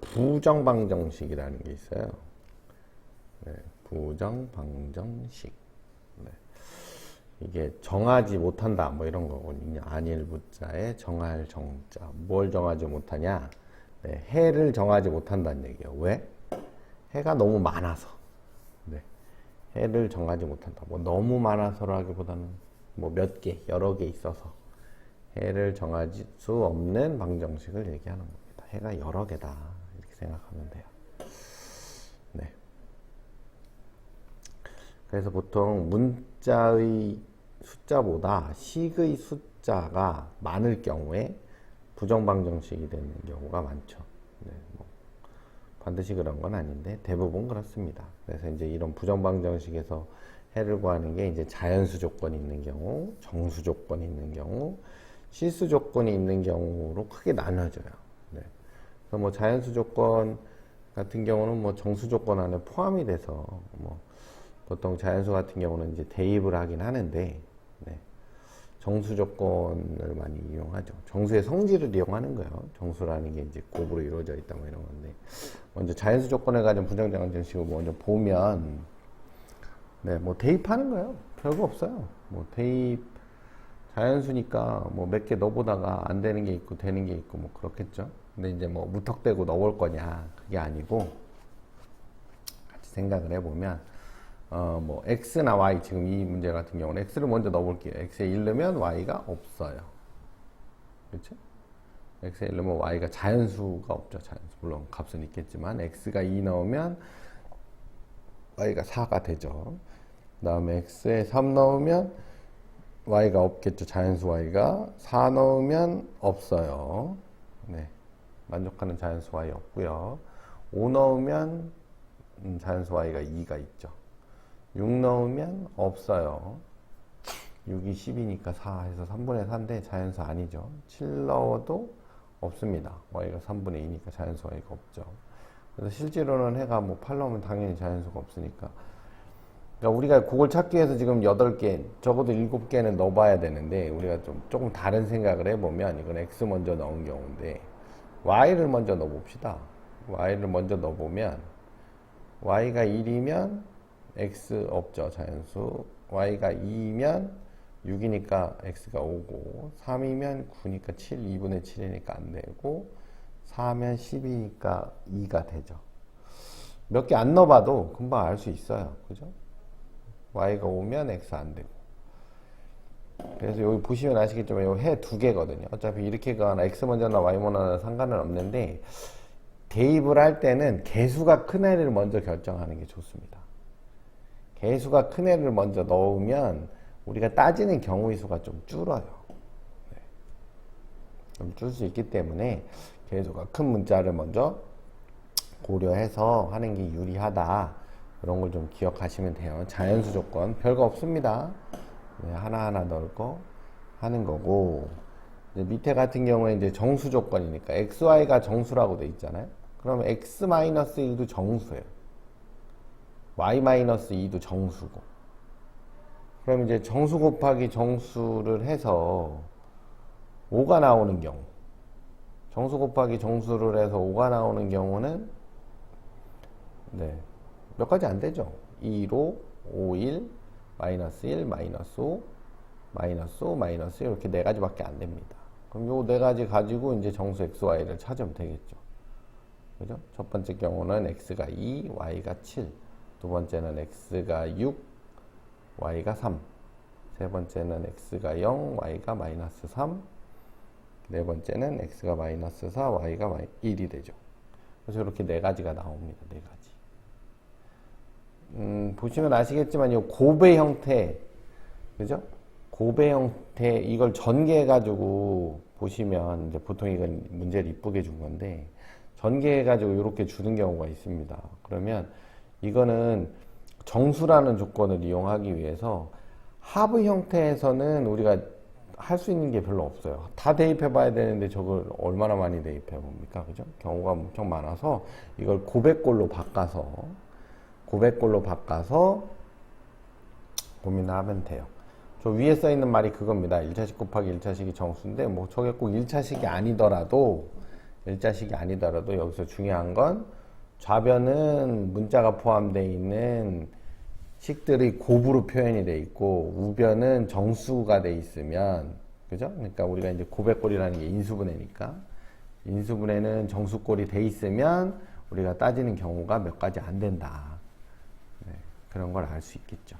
부정방정식이라는 게 있어요. 네, 부정방정식. 네. 이게 정하지 못한다 뭐 이런 거거든요. 안일부자에 정할 정자. 뭘 정하지 못하냐? 네, 해를 정하지 못한다는 얘기예요. 왜? 해가 너무 많아서. 네, 해를 정하지 못한다. 뭐 너무 많아서라기보다는 뭐 몇 개, 여러 개 있어서 해를 정할 수 없는 방정식을 얘기하는 겁니다. 해가 여러 개다 이렇게 생각하면 돼요. 네. 그래서 보통 문자의 숫자보다 식의 숫자가 많을 경우에 부정방정식이 되는 경우가 많죠. 네, 뭐 반드시 그런 건 아닌데 대부분 그렇습니다. 그래서 이제 이런 부정방정식에서 해를 구하는 게 이제 자연수 조건이 있는 경우, 정수 조건이 있는 경우, 실수 조건이 있는 경우로 크게 나눠져요. 네. 그래서 뭐 자연수 조건 같은 경우는 뭐 정수 조건 안에 포함이 돼서 뭐 보통 자연수 같은 경우는 이제 대입을 하긴 하는데, 네. 정수 조건을 많이 이용하죠. 정수의 성질을 이용하는 거예요. 정수라는 게 이제 곱으로 이루어져 있다 뭐 이런 건데, 먼저 자연수 조건에 가진 부정방정식을 먼저 보면, 네, 뭐 대입하는 거예요. 별거 없어요. 뭐 대입 자연수니까 뭐 몇 개 넣어보다가 안 되는 게 있고 되는 게 있고 뭐 그렇겠죠. 근데 이제 뭐 무턱대고 넣을 거냐 그게 아니고 같이 생각을 해보면 뭐 x나 y 지금 이 문제 같은 경우는 x를 먼저 넣어볼게요. x에 1 넣으면 y가 없어요. 그렇죠? x에 1 넣으면 y가 자연수가 없죠. 자연수 물론 값은 있겠지만 x가 2 넣으면 y가 4가 되죠. 그 다음에 x에 3 넣으면 y가 없겠죠. 자연수 y가 4 넣으면 없어요. 네, 만족하는 자연수 y 없고요. 5 넣으면 자연수 y가 2가 있죠. 6 넣으면 없어요. 6이 10이니까 4 해서 3분의 4인데 자연수 아니죠. 7 넣어도 없습니다. y가 3분의 2니까 자연수 y가 없죠. 그래서 실제로는 해가 뭐 8 넣으면 당연히 자연수가 없으니까, 그러니까 우리가 그걸 찾기 위해서 지금 8개, 적어도 7개는 넣어봐야 되는데, 우리가 조금 다른 생각을 해보면, 이건 x 먼저 넣은 경우인데, y를 먼저 넣어봅시다. y를 먼저 넣어보면, y가 1이면 x 없죠, 자연수. y가 2이면 6이니까 x가 5고, 3이면 9니까 7, 2분의 7이니까 안 되고, 4면 10이니까 2가 되죠. 몇 개 안 넣어봐도 금방 알 수 있어요. 그죠? y가 오면 x 안 되고. 그래서 여기 보시면 아시겠지만 여기 해 2개거든요. 어차피 이렇게 가나 x 먼저나 y 먼저나 상관은 없는데, 대입을 할 때는 개수가 큰 애를 먼저 결정하는 게 좋습니다. 개수가 큰 애를 먼저 넣으면 우리가 따지는 경우의 수가 좀 줄어요. 네. 좀 줄 수 있기 때문에 개수가 큰 문자를 먼저 고려해서 하는 게 유리하다. 그런 걸 좀 기억하시면 돼요. 자연수 조건 별거 없습니다. 네, 하나하나 넣을 거 하는 거고, 이제 밑에 같은 경우에 이제 정수 조건이니까 x, y가 정수라고 돼 있잖아요. 그러면 x-1도 정수예요. y-2도 정수고. 그럼 이제 정수 곱하기 정수를 해서 5가 나오는 경우, 정수 곱하기 정수를 해서 5가 나오는 경우는, 네, 몇 가지 안 되죠. 2로 5, 1, 마이너스 1, 마이너스 5, 마이너스 5, 마이너스 1 이렇게 네 가지밖에 안 됩니다. 그럼 요 네 가지 가지고 이제 정수 x, y를 찾으면 되겠죠. 그죠? 첫 번째 경우는 x가 2, y가 7. 두 번째는 x가 6, y가 3. 세 번째는 x가 0, y가 마이너스 3. 네 번째는 x가 마이너스 4, y가 1이 되죠. 그래서 이렇게 네 가지가 나옵니다. 네 가지. 보시면 아시겠지만 이 곱의 형태, 그죠? 곱의 형태, 이걸 전개해가지고 보시면 이제 보통 이건 문제를 이쁘게 준 건데, 전개해가지고 이렇게 주는 경우가 있습니다. 그러면 이거는 정수라는 조건을 이용하기 위해서 합의 형태에서는 우리가 할 수 있는 게 별로 없어요. 다 대입해 봐야 되는데 저걸 얼마나 많이 대입해 봅니까? 그죠? 경우가 엄청 많아서 이걸 고백꼴로 바꿔서 고민을 하면 돼요. 저 위에 써 있는 말이 그겁니다. 1차식 곱하기 1차식이 정수인데, 뭐 저게 꼭 1차식이 아니더라도 일자식이 아니더라도 여기서 중요한 건 좌변은 문자가 포함되어 있는 식들이 곱으로 표현이 돼 있고 우변은 정수가 돼 있으면 그죠? 그러니까 우리가 이제 고백골이라는 게 인수분해니까 인수분해는 정수꼴이 돼 있으면 우리가 따지는 경우가 몇 가지 안 된다. 네, 그런 걸 알 수 있겠죠.